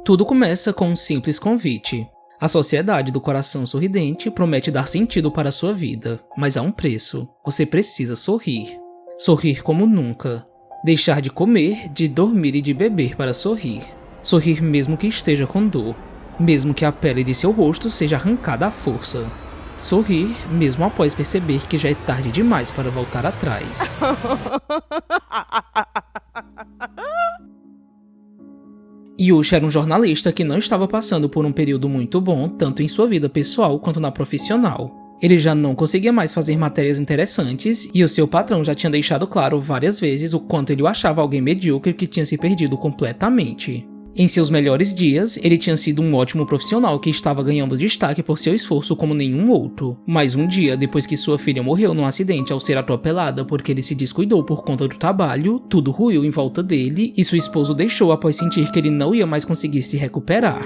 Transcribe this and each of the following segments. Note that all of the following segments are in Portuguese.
Tudo começa com um simples convite. A Sociedade do Coração Sorridente promete dar sentido para a sua vida, mas há um preço. Você precisa sorrir. Sorrir como nunca. Deixar de comer, de dormir e de beber para sorrir. Sorrir mesmo que esteja com dor. Mesmo que a pele de seu rosto seja arrancada à força. Sorrir mesmo após perceber que já é tarde demais para voltar atrás. Yushi era um jornalista que não estava passando por um período muito bom, tanto em sua vida pessoal quanto na profissional. Ele já não conseguia mais fazer matérias interessantes e o seu patrão já tinha deixado claro várias vezes o quanto ele o achava alguém medíocre que tinha se perdido completamente. Em seus melhores dias, ele tinha sido um ótimo profissional que estava ganhando destaque por seu esforço como nenhum outro. Mas um dia, depois que sua filha morreu num acidente ao ser atropelada porque ele se descuidou por conta do trabalho, tudo ruiu em volta dele e seu esposo deixou após sentir que ele não ia mais conseguir se recuperar.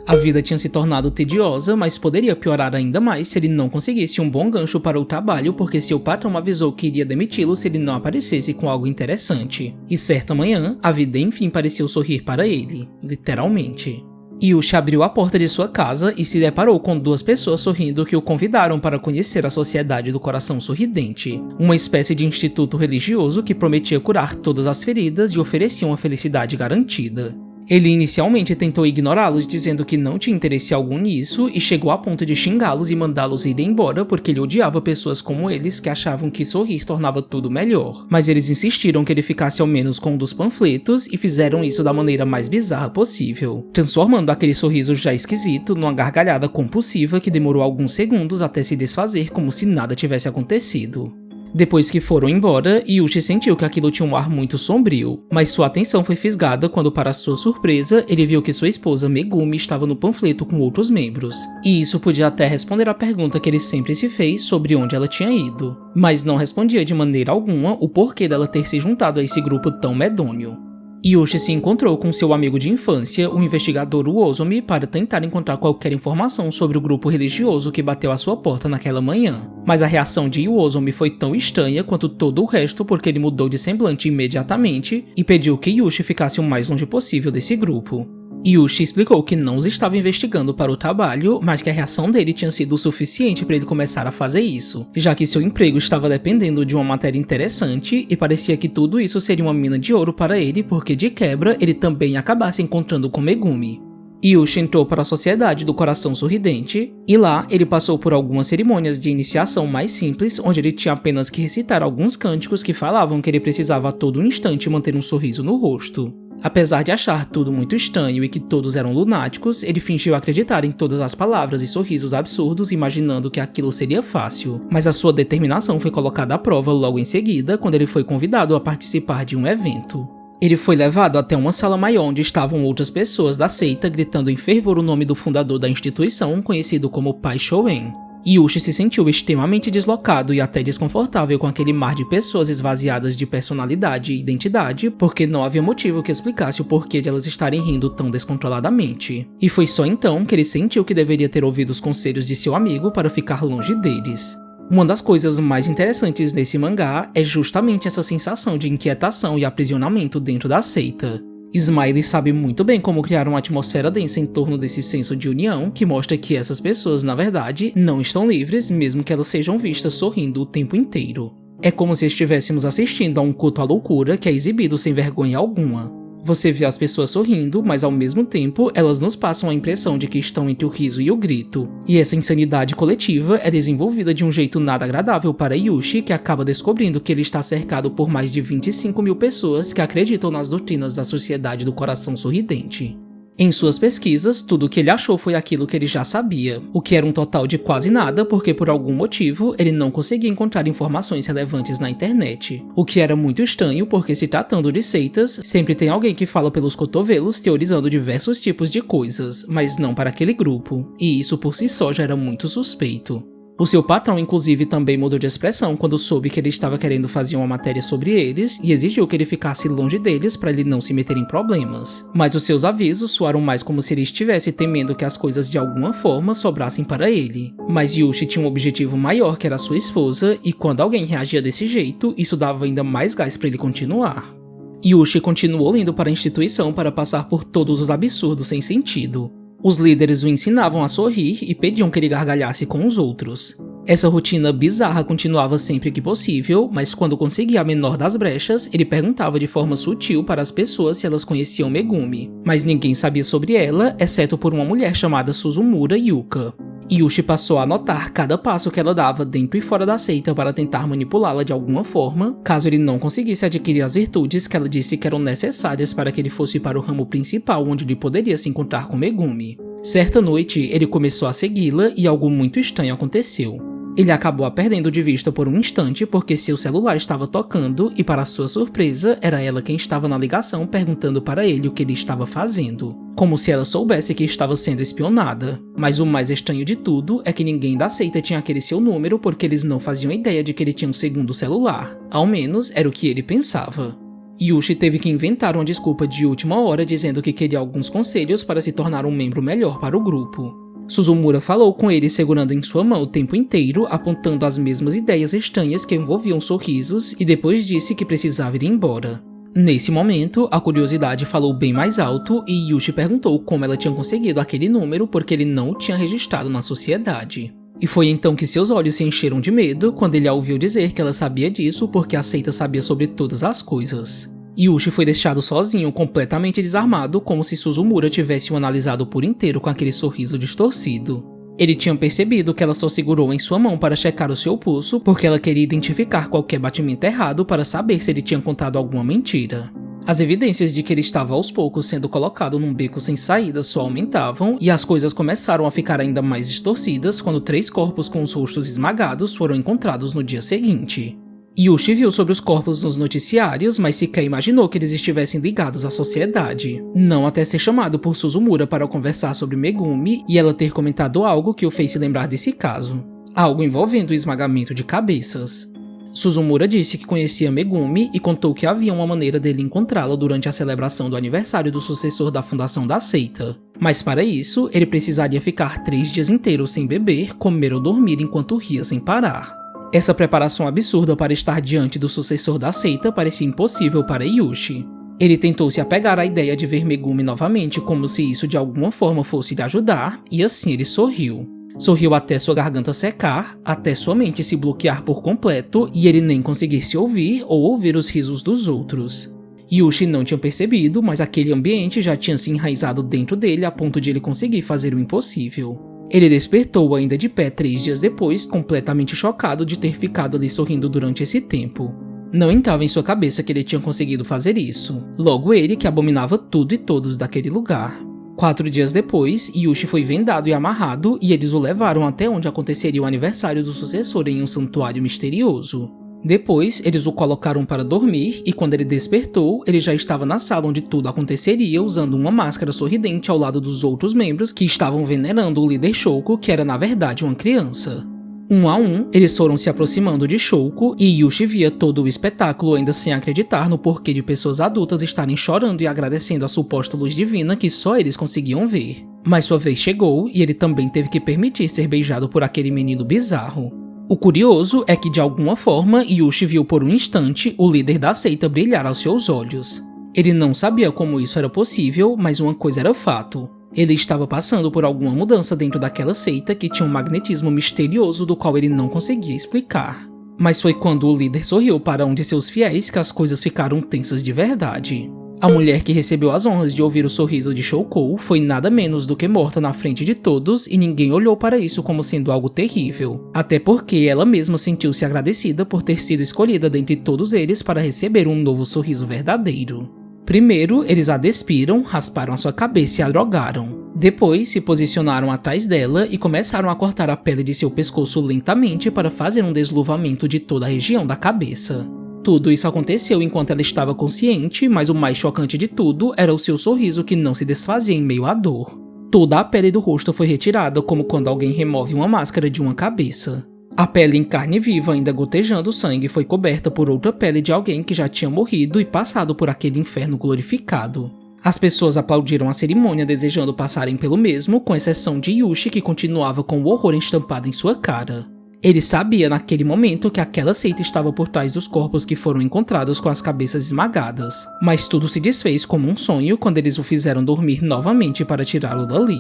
A vida tinha se tornado tediosa, mas poderia piorar ainda mais se ele não conseguisse um bom gancho para o trabalho porque seu patrão avisou que iria demiti-lo se ele não aparecesse com algo interessante. E certa manhã, a vida enfim pareceu sorrir para ele, literalmente. Yushi abriu a porta de sua casa e se deparou com duas pessoas sorrindo que o convidaram para conhecer a Sociedade do Coração Sorridente, uma espécie de instituto religioso que prometia curar todas as feridas e oferecia uma felicidade garantida. Ele inicialmente tentou ignorá-los, dizendo que não tinha interesse algum nisso e chegou a ponto de xingá-los e mandá-los ir embora porque ele odiava pessoas como eles que achavam que sorrir tornava tudo melhor. Mas eles insistiram que ele ficasse ao menos com um dos panfletos e fizeram isso da maneira mais bizarra possível, transformando aquele sorriso já esquisito numa gargalhada compulsiva que demorou alguns segundos até se desfazer como se nada tivesse acontecido. Depois que foram embora, Yushi sentiu que aquilo tinha um ar muito sombrio, mas sua atenção foi fisgada quando, para sua surpresa, ele viu que sua esposa Megumi estava no panfleto com outros membros, e isso podia até responder à pergunta que ele sempre se fez sobre onde ela tinha ido, mas não respondia de maneira alguma o porquê dela ter se juntado a esse grupo tão medonho. Yushi se encontrou com seu amigo de infância, o investigador Uozomi, para tentar encontrar qualquer informação sobre o grupo religioso que bateu à sua porta naquela manhã. Mas a reação de Uozomi foi tão estranha quanto todo o resto porque ele mudou de semblante imediatamente e pediu que Yushi ficasse o mais longe possível desse grupo. Yushi explicou que não os estava investigando para o trabalho, mas que a reação dele tinha sido o suficiente para ele começar a fazer isso, já que seu emprego estava dependendo de uma matéria interessante e parecia que tudo isso seria uma mina de ouro para ele porque de quebra ele também acabasse encontrando com Megumi. Yushi entrou para a Sociedade do Coração Sorridente e lá ele passou por algumas cerimônias de iniciação mais simples onde ele tinha apenas que recitar alguns cânticos que falavam que ele precisava a todo instante manter um sorriso no rosto. Apesar de achar tudo muito estranho e que todos eram lunáticos, ele fingiu acreditar em todas as palavras e sorrisos absurdos, imaginando que aquilo seria fácil. Mas a sua determinação foi colocada à prova logo em seguida, quando ele foi convidado a participar de um evento. Ele foi levado até uma sala maior onde estavam outras pessoas da seita gritando em fervor o nome do fundador da instituição, conhecido como Pai Shoen. Yushi se sentiu extremamente deslocado e até desconfortável com aquele mar de pessoas esvaziadas de personalidade e identidade, porque não havia motivo que explicasse o porquê de elas estarem rindo tão descontroladamente. E foi só então que ele sentiu que deveria ter ouvido os conselhos de seu amigo para ficar longe deles. Uma das coisas mais interessantes nesse mangá é justamente essa sensação de inquietação e aprisionamento dentro da seita. Smiley sabe muito bem como criar uma atmosfera densa em torno desse senso de união que mostra que essas pessoas, na verdade, não estão livres, mesmo que elas sejam vistas sorrindo o tempo inteiro. É como se estivéssemos assistindo a um culto à loucura que é exibido sem vergonha alguma. Você vê as pessoas sorrindo, mas ao mesmo tempo elas nos passam a impressão de que estão entre o riso e o grito. E essa insanidade coletiva é desenvolvida de um jeito nada agradável para Yushi, que acaba descobrindo que ele está cercado por mais de 25 mil pessoas que acreditam nas doutrinas da Sociedade do Coração Sorridente. Em suas pesquisas, tudo o que ele achou foi aquilo que ele já sabia, o que era um total de quase nada porque por algum motivo ele não conseguia encontrar informações relevantes na internet. O que era muito estranho porque se tratando de seitas, sempre tem alguém que fala pelos cotovelos teorizando diversos tipos de coisas, mas não para aquele grupo, e isso por si só já era muito suspeito. O seu patrão, inclusive, também mudou de expressão quando soube que ele estava querendo fazer uma matéria sobre eles e exigiu que ele ficasse longe deles para ele não se meter em problemas. Mas os seus avisos soaram mais como se ele estivesse temendo que as coisas de alguma forma sobrassem para ele. Mas Yushi tinha um objetivo maior, que era sua esposa, e quando alguém reagia desse jeito, isso dava ainda mais gás para ele continuar. Yushi continuou indo para a instituição para passar por todos os absurdos sem sentido. Os líderes o ensinavam a sorrir e pediam que ele gargalhasse com os outros. Essa rotina bizarra continuava sempre que possível, mas quando conseguia a menor das brechas, ele perguntava de forma sutil para as pessoas se elas conheciam Megumi, mas ninguém sabia sobre ela, exceto por uma mulher chamada Suzumura Yuka. Yushi passou a notar cada passo que ela dava dentro e fora da seita para tentar manipulá-la de alguma forma, caso ele não conseguisse adquirir as virtudes que ela disse que eram necessárias para que ele fosse para o ramo principal onde ele poderia se encontrar com Megumi. Certa noite, ele começou a segui-la e algo muito estranho aconteceu. Ele acabou a perdendo de vista por um instante porque seu celular estava tocando e, para sua surpresa, era ela quem estava na ligação perguntando para ele o que ele estava fazendo, como se ela soubesse que estava sendo espionada. Mas o mais estranho de tudo é que ninguém da seita tinha aquele seu número porque eles não faziam ideia de que ele tinha um segundo celular. Ao menos era o que ele pensava. Yushi teve que inventar uma desculpa de última hora dizendo que queria alguns conselhos para se tornar um membro melhor para o grupo. Suzumura falou com ele segurando em sua mão o tempo inteiro, apontando as mesmas ideias estranhas que envolviam sorrisos, e depois disse que precisava ir embora. Nesse momento, a curiosidade falou bem mais alto e Yushi perguntou como ela tinha conseguido aquele número porque ele não o tinha registrado na sociedade. E foi então que seus olhos se encheram de medo quando ele a ouviu dizer que ela sabia disso porque a seita sabia sobre todas as coisas. Yushi foi deixado sozinho, completamente desarmado, como se Suzumura tivesse o analisado por inteiro com aquele sorriso distorcido. Ele tinha percebido que ela só segurou em sua mão para checar o seu pulso porque ela queria identificar qualquer batimento errado para saber se ele tinha contado alguma mentira. As evidências de que ele estava aos poucos sendo colocado num beco sem saída só aumentavam e as coisas começaram a ficar ainda mais distorcidas quando 3 corpos com os rostos esmagados foram encontrados no dia seguinte. Yushi viu sobre os corpos nos noticiários, mas sequer imaginou que eles estivessem ligados à sociedade. Não até ser chamado por Suzumura para conversar sobre Megumi e ela ter comentado algo que o fez se lembrar desse caso. Algo envolvendo o esmagamento de cabeças. Suzumura disse que conhecia Megumi e contou que havia uma maneira dele encontrá-la durante a celebração do aniversário do sucessor da fundação da seita. Mas para isso, ele precisaria ficar 3 dias inteiros sem beber, comer ou dormir enquanto ria sem parar. Essa preparação absurda para estar diante do sucessor da seita parecia impossível para Yushi. Ele tentou se apegar à ideia de ver Megumi novamente como se isso de alguma forma fosse lhe ajudar, e assim ele sorriu. Sorriu até sua garganta secar, até sua mente se bloquear por completo e ele nem conseguir se ouvir ou ouvir os risos dos outros. Yushi não tinha percebido, mas aquele ambiente já tinha se enraizado dentro dele a ponto de ele conseguir fazer o impossível. Ele despertou ainda de pé 3 dias depois, completamente chocado de ter ficado ali sorrindo durante esse tempo. Não entrava em sua cabeça que ele tinha conseguido fazer isso. Logo ele que abominava tudo e todos daquele lugar. 4 dias depois, Yushi foi vendado e amarrado e eles o levaram até onde aconteceria o aniversário do sucessor em um santuário misterioso. Depois, eles o colocaram para dormir e quando ele despertou, ele já estava na sala onde tudo aconteceria usando uma máscara sorridente ao lado dos outros membros que estavam venerando o líder Shouko, que era na verdade uma criança. Um a um, eles foram se aproximando de Shouko e Yushi via todo o espetáculo ainda sem acreditar no porquê de pessoas adultas estarem chorando e agradecendo a suposta luz divina que só eles conseguiam ver. Mas sua vez chegou e ele também teve que permitir ser beijado por aquele menino bizarro. O curioso é que de alguma forma Yushi viu por um instante o líder da seita brilhar aos seus olhos. Ele não sabia como isso era possível, mas uma coisa era fato. Ele estava passando por alguma mudança dentro daquela seita que tinha um magnetismo misterioso do qual ele não conseguia explicar. Mas foi quando o líder sorriu para um de seus fiéis que as coisas ficaram tensas de verdade. A mulher que recebeu as honras de ouvir o sorriso de Shouko foi nada menos do que morta na frente de todos e ninguém olhou para isso como sendo algo terrível. Até porque ela mesma sentiu-se agradecida por ter sido escolhida dentre todos eles para receber um novo sorriso verdadeiro. Primeiro, eles a despiram, rasparam a sua cabeça e a drogaram. Depois, se posicionaram atrás dela e começaram a cortar a pele de seu pescoço lentamente para fazer um desluvamento de toda a região da cabeça. Tudo isso aconteceu enquanto ela estava consciente, mas o mais chocante de tudo era o seu sorriso que não se desfazia em meio à dor. Toda a pele do rosto foi retirada como quando alguém remove uma máscara de uma cabeça. A pele em carne viva, ainda gotejando sangue, foi coberta por outra pele de alguém que já tinha morrido e passado por aquele inferno glorificado. As pessoas aplaudiram a cerimônia desejando passarem pelo mesmo, com exceção de Yushi que continuava com o horror estampado em sua cara. Ele sabia naquele momento que aquela seita estava por trás dos corpos que foram encontrados com as cabeças esmagadas, mas tudo se desfez como um sonho quando eles o fizeram dormir novamente para tirá-lo dali.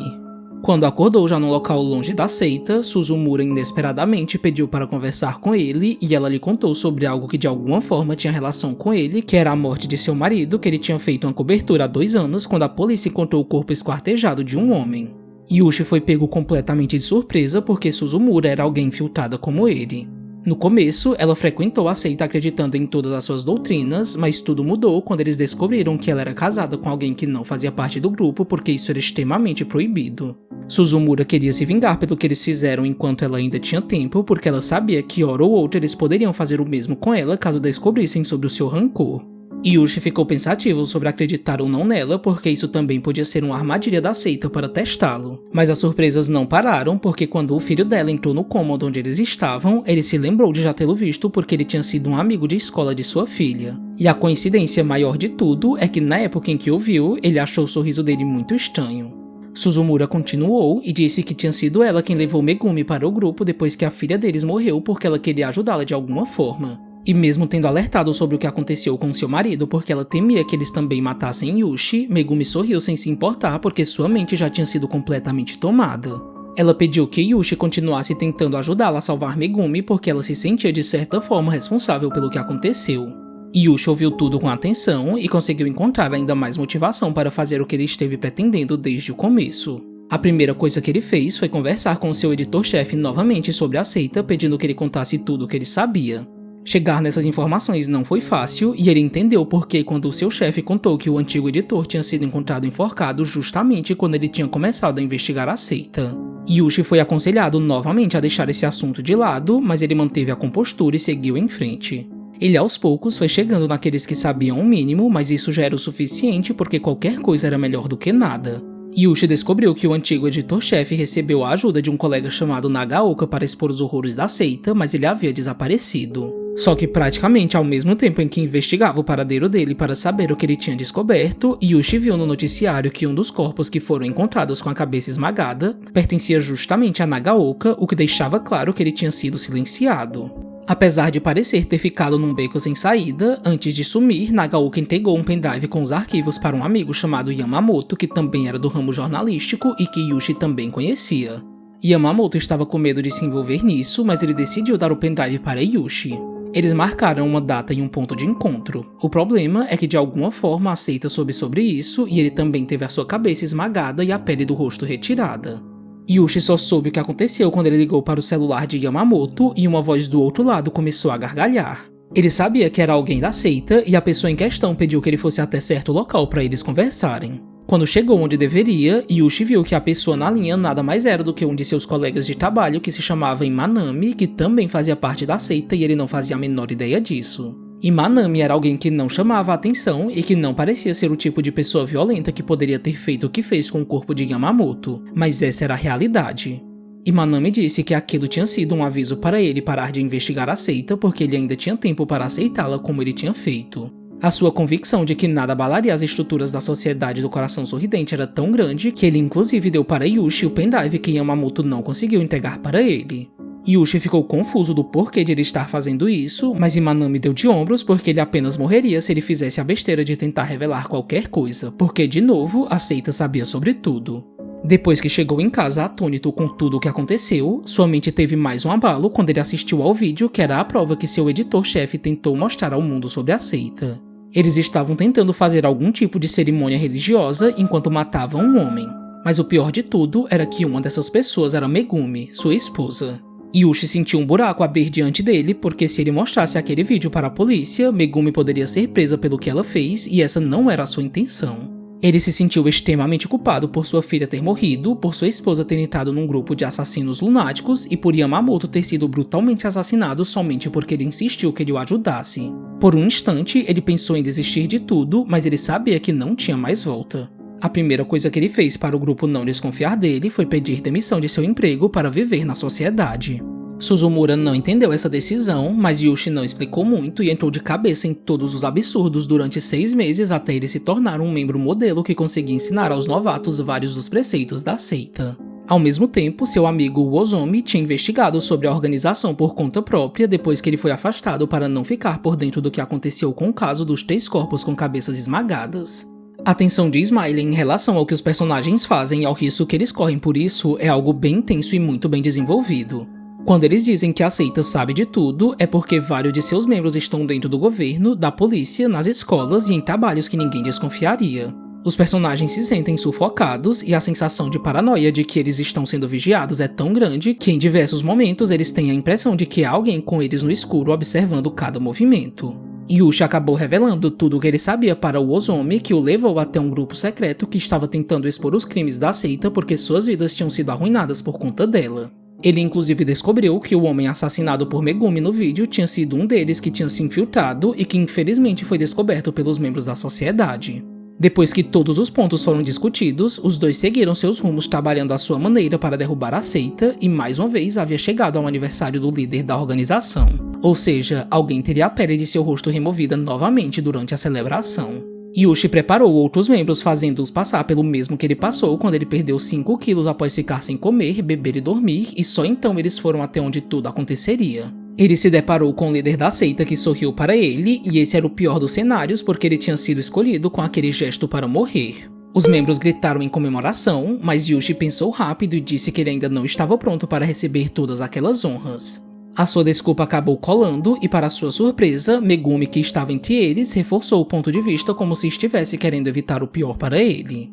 Quando acordou já num local longe da seita, Suzumura inesperadamente pediu para conversar com ele e ela lhe contou sobre algo que de alguma forma tinha relação com ele, que era a morte de seu marido, que ele tinha feito uma cobertura há 2 anos quando a polícia encontrou o corpo esquartejado de um homem. Yushi foi pego completamente de surpresa porque Suzumura era alguém infiltrada como ele. No começo, ela frequentou a seita acreditando em todas as suas doutrinas, mas tudo mudou quando eles descobriram que ela era casada com alguém que não fazia parte do grupo porque isso era extremamente proibido. Suzumura queria se vingar pelo que eles fizeram enquanto ela ainda tinha tempo, porque ela sabia que hora ou outra eles poderiam fazer o mesmo com ela caso descobrissem sobre o seu rancor. Yushi ficou pensativo sobre acreditar ou não nela, porque isso também podia ser uma armadilha da seita para testá-lo. Mas as surpresas não pararam, porque quando o filho dela entrou no cômodo onde eles estavam, ele se lembrou de já tê-lo visto porque ele tinha sido um amigo de escola de sua filha. E a coincidência maior de tudo é que na época em que o viu, ele achou o sorriso dele muito estranho. Suzumura continuou e disse que tinha sido ela quem levou Megumi para o grupo depois que a filha deles morreu porque ela queria ajudá-la de alguma forma. E mesmo tendo alertado sobre o que aconteceu com seu marido porque ela temia que eles também matassem Yushi, Megumi sorriu sem se importar porque sua mente já tinha sido completamente tomada. Ela pediu que Yushi continuasse tentando ajudá-la a salvar Megumi porque ela se sentia de certa forma responsável pelo que aconteceu. Yushi ouviu tudo com atenção e conseguiu encontrar ainda mais motivação para fazer o que ele esteve pretendendo desde o começo. A primeira coisa que ele fez foi conversar com seu editor-chefe novamente sobre a seita, pedindo que ele contasse tudo o que ele sabia. Chegar nessas informações não foi fácil e ele entendeu porque quando o seu chefe contou que o antigo editor tinha sido encontrado enforcado justamente quando ele tinha começado a investigar a seita. Yushi foi aconselhado novamente a deixar esse assunto de lado, mas ele manteve a compostura e seguiu em frente. Ele aos poucos foi chegando naqueles que sabiam o mínimo, mas isso já era o suficiente porque qualquer coisa era melhor do que nada. Yushi descobriu que o antigo editor-chefe recebeu a ajuda de um colega chamado Nagaoka para expor os horrores da seita, mas ele havia desaparecido. Só que praticamente ao mesmo tempo em que investigava o paradeiro dele para saber o que ele tinha descoberto, Yushi viu no noticiário que um dos corpos que foram encontrados com a cabeça esmagada pertencia justamente a Nagaoka, o que deixava claro que ele tinha sido silenciado. Apesar de parecer ter ficado num beco sem saída, antes de sumir, Nagaoka entregou um pendrive com os arquivos para um amigo chamado Yamamoto, que também era do ramo jornalístico e que Yushi também conhecia. Yamamoto estava com medo de se envolver nisso, mas ele decidiu dar o pendrive para Yushi. Eles marcaram uma data e um ponto de encontro. O problema é que de alguma forma a seita soube sobre isso e ele também teve a sua cabeça esmagada e a pele do rosto retirada. Yushi só soube o que aconteceu quando ele ligou para o celular de Yamamoto e uma voz do outro lado começou a gargalhar. Ele sabia que era alguém da seita e a pessoa em questão pediu que ele fosse até certo local para eles conversarem. Quando chegou onde deveria, Yushi viu que a pessoa na linha nada mais era do que um de seus colegas de trabalho que se chamava Imanami, que também fazia parte da seita e ele não fazia a menor ideia disso. Imanami era alguém que não chamava a atenção e que não parecia ser o tipo de pessoa violenta que poderia ter feito o que fez com o corpo de Yamamoto, mas essa era a realidade. Imanami disse que aquilo tinha sido um aviso para ele parar de investigar a seita porque ele ainda tinha tempo para aceitá-la como ele tinha feito. A sua convicção de que nada abalaria as estruturas da sociedade do coração sorridente era tão grande que ele inclusive deu para Yushi o pendrive que Yamamoto não conseguiu entregar para ele. Yushi ficou confuso do porquê de ele estar fazendo isso, mas Imanami deu de ombros porque ele apenas morreria se ele fizesse a besteira de tentar revelar qualquer coisa, porque de novo a seita sabia sobre tudo. Depois que chegou em casa atônito com tudo o que aconteceu, sua mente teve mais um abalo quando ele assistiu ao vídeo que era a prova que seu editor-chefe tentou mostrar ao mundo sobre a seita. Eles estavam tentando fazer algum tipo de cerimônia religiosa enquanto matavam um homem. Mas o pior de tudo era que uma dessas pessoas era Megumi, sua esposa. Yushi sentiu um buraco abrir diante dele porque se ele mostrasse aquele vídeo para a polícia, Megumi poderia ser presa pelo que ela fez e essa não era a sua intenção. Ele se sentiu extremamente culpado por sua filha ter morrido, por sua esposa ter entrado num grupo de assassinos lunáticos e por Yamamoto ter sido brutalmente assassinado somente porque ele insistiu que ele o ajudasse. Por um instante, ele pensou em desistir de tudo, mas ele sabia que não tinha mais volta. A primeira coisa que ele fez para o grupo não desconfiar dele foi pedir demissão de seu emprego para viver na sociedade. Suzumura não entendeu essa decisão, mas Yushi não explicou muito e entrou de cabeça em todos os absurdos durante 6 meses até ele se tornar um membro modelo que conseguia ensinar aos novatos vários dos preceitos da seita. Ao mesmo tempo, seu amigo Wozomi tinha investigado sobre a organização por conta própria depois que ele foi afastado para não ficar por dentro do que aconteceu com o caso dos 3 corpos com cabeças esmagadas. A tensão de Smiley em relação ao que os personagens fazem e ao risco que eles correm por isso é algo bem intenso e muito bem desenvolvido. Quando eles dizem que a seita sabe de tudo, é porque vários de seus membros estão dentro do governo, da polícia, nas escolas e em trabalhos que ninguém desconfiaria. Os personagens se sentem sufocados e a sensação de paranoia de que eles estão sendo vigiados é tão grande que em diversos momentos eles têm a impressão de que há alguém com eles no escuro observando cada movimento. Yushi acabou revelando tudo o que ele sabia para o Wozomi, que o levou até um grupo secreto que estava tentando expor os crimes da seita porque suas vidas tinham sido arruinadas por conta dela. Ele inclusive descobriu que o homem assassinado por Megumi no vídeo tinha sido um deles que tinha se infiltrado e que infelizmente foi descoberto pelos membros da sociedade. Depois que todos os pontos foram discutidos, os dois seguiram seus rumos trabalhando à sua maneira para derrubar a seita e mais uma vez havia chegado ao aniversário do líder da organização. Ou seja, alguém teria a pele de seu rosto removida novamente durante a celebração. Yushi preparou outros membros fazendo-os passar pelo mesmo que ele passou quando ele perdeu 5 quilos após ficar sem comer, beber e dormir e só então eles foram até onde tudo aconteceria. Ele se deparou com o líder da seita que sorriu para ele, e esse era o pior dos cenários porque ele tinha sido escolhido com aquele gesto para morrer. Os membros gritaram em comemoração, mas Yushi pensou rápido e disse que ele ainda não estava pronto para receber todas aquelas honras. A sua desculpa acabou colando e, para sua surpresa, Megumi, que estava entre eles, reforçou o ponto de vista como se estivesse querendo evitar o pior para ele.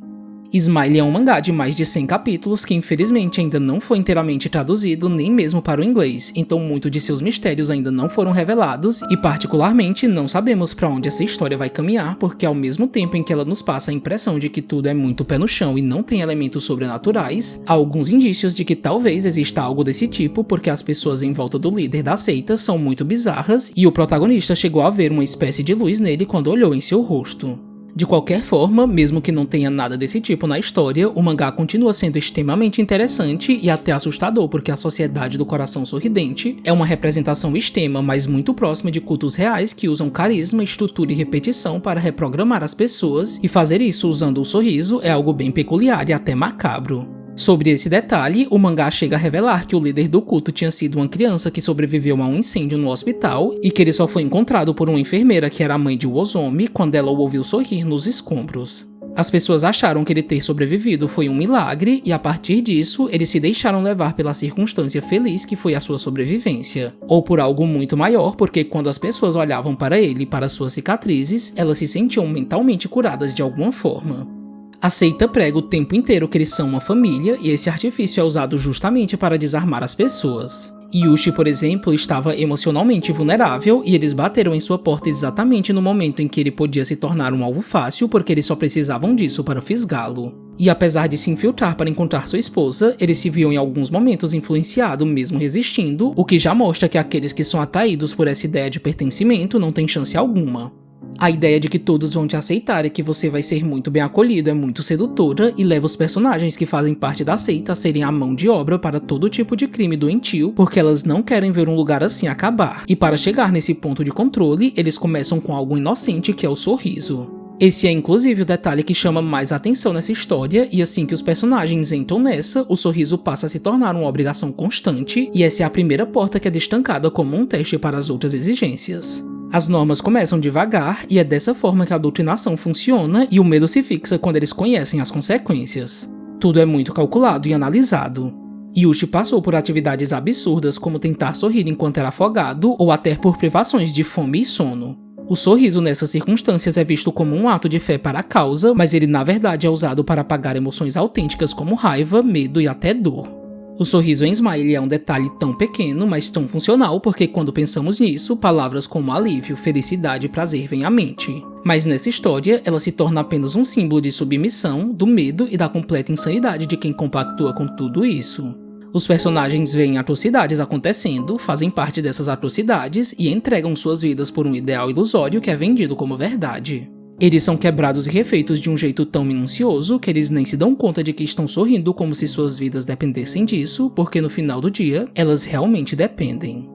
Smiley é um mangá de mais de 100 capítulos que infelizmente ainda não foi inteiramente traduzido nem mesmo para o inglês, então muitos de seus mistérios ainda não foram revelados e particularmente não sabemos para onde essa história vai caminhar porque ao mesmo tempo em que ela nos passa a impressão de que tudo é muito pé no chão e não tem elementos sobrenaturais, há alguns indícios de que talvez exista algo desse tipo porque as pessoas em volta do líder da seita são muito bizarras e o protagonista chegou a ver uma espécie de luz nele quando olhou em seu rosto. De qualquer forma, mesmo que não tenha nada desse tipo na história, o mangá continua sendo extremamente interessante e até assustador porque a Sociedade do Coração Sorridente é uma representação extrema, mas muito próxima de cultos reais que usam carisma, estrutura e repetição para reprogramar as pessoas, e fazer isso usando o sorriso é algo bem peculiar e até macabro. Sobre esse detalhe, o mangá chega a revelar que o líder do culto tinha sido uma criança que sobreviveu a um incêndio no hospital e que ele só foi encontrado por uma enfermeira que era a mãe de Wozomi quando ela o ouviu sorrir nos escombros. As pessoas acharam que ele ter sobrevivido foi um milagre e a partir disso, eles se deixaram levar pela circunstância feliz que foi a sua sobrevivência. Ou por algo muito maior, porque quando as pessoas olhavam para ele e para suas cicatrizes, elas se sentiam mentalmente curadas de alguma forma. A seita prega o tempo inteiro que eles são uma família e esse artifício é usado justamente para desarmar as pessoas. Yushi, por exemplo, estava emocionalmente vulnerável e eles bateram em sua porta exatamente no momento em que ele podia se tornar um alvo fácil porque eles só precisavam disso para fisgá-lo. E apesar de se infiltrar para encontrar sua esposa, ele se viu em alguns momentos influenciado mesmo resistindo, o que já mostra que aqueles que são atraídos por essa ideia de pertencimento não têm chance alguma. A ideia de que todos vão te aceitar e que você vai ser muito bem acolhido é muito sedutora e leva os personagens que fazem parte da seita a serem a mão de obra para todo tipo de crime doentio, porque elas não querem ver um lugar assim acabar. E para chegar nesse ponto de controle, eles começam com algo inocente que é o sorriso. Esse é inclusive o detalhe que chama mais atenção nessa história, e assim que os personagens entram nessa, o sorriso passa a se tornar uma obrigação constante, e essa é a primeira porta que é destancada como um teste para as outras exigências. As normas começam devagar e é dessa forma que a doutrinação funciona e o medo se fixa quando eles conhecem as consequências. Tudo é muito calculado e analisado. Yushi passou por atividades absurdas como tentar sorrir enquanto era afogado ou até por privações de fome e sono. O sorriso nessas circunstâncias é visto como um ato de fé para a causa, mas ele na verdade é usado para apagar emoções autênticas como raiva, medo e até dor. O sorriso em Smiley é um detalhe tão pequeno, mas tão funcional porque quando pensamos nisso, palavras como alívio, felicidade e prazer vêm à mente. Mas nessa história, ela se torna apenas um símbolo de submissão, do medo e da completa insanidade de quem compactua com tudo isso. Os personagens veem atrocidades acontecendo, fazem parte dessas atrocidades e entregam suas vidas por um ideal ilusório que é vendido como verdade. Eles são quebrados e refeitos de um jeito tão minucioso que eles nem se dão conta de que estão sorrindo como se suas vidas dependessem disso, porque no final do dia, elas realmente dependem.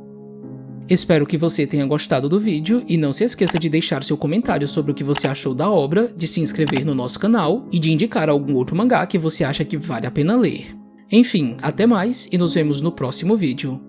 Espero que você tenha gostado do vídeo e não se esqueça de deixar seu comentário sobre o que você achou da obra, de se inscrever no nosso canal e de indicar algum outro mangá que você acha que vale a pena ler. Enfim, até mais e nos vemos no próximo vídeo.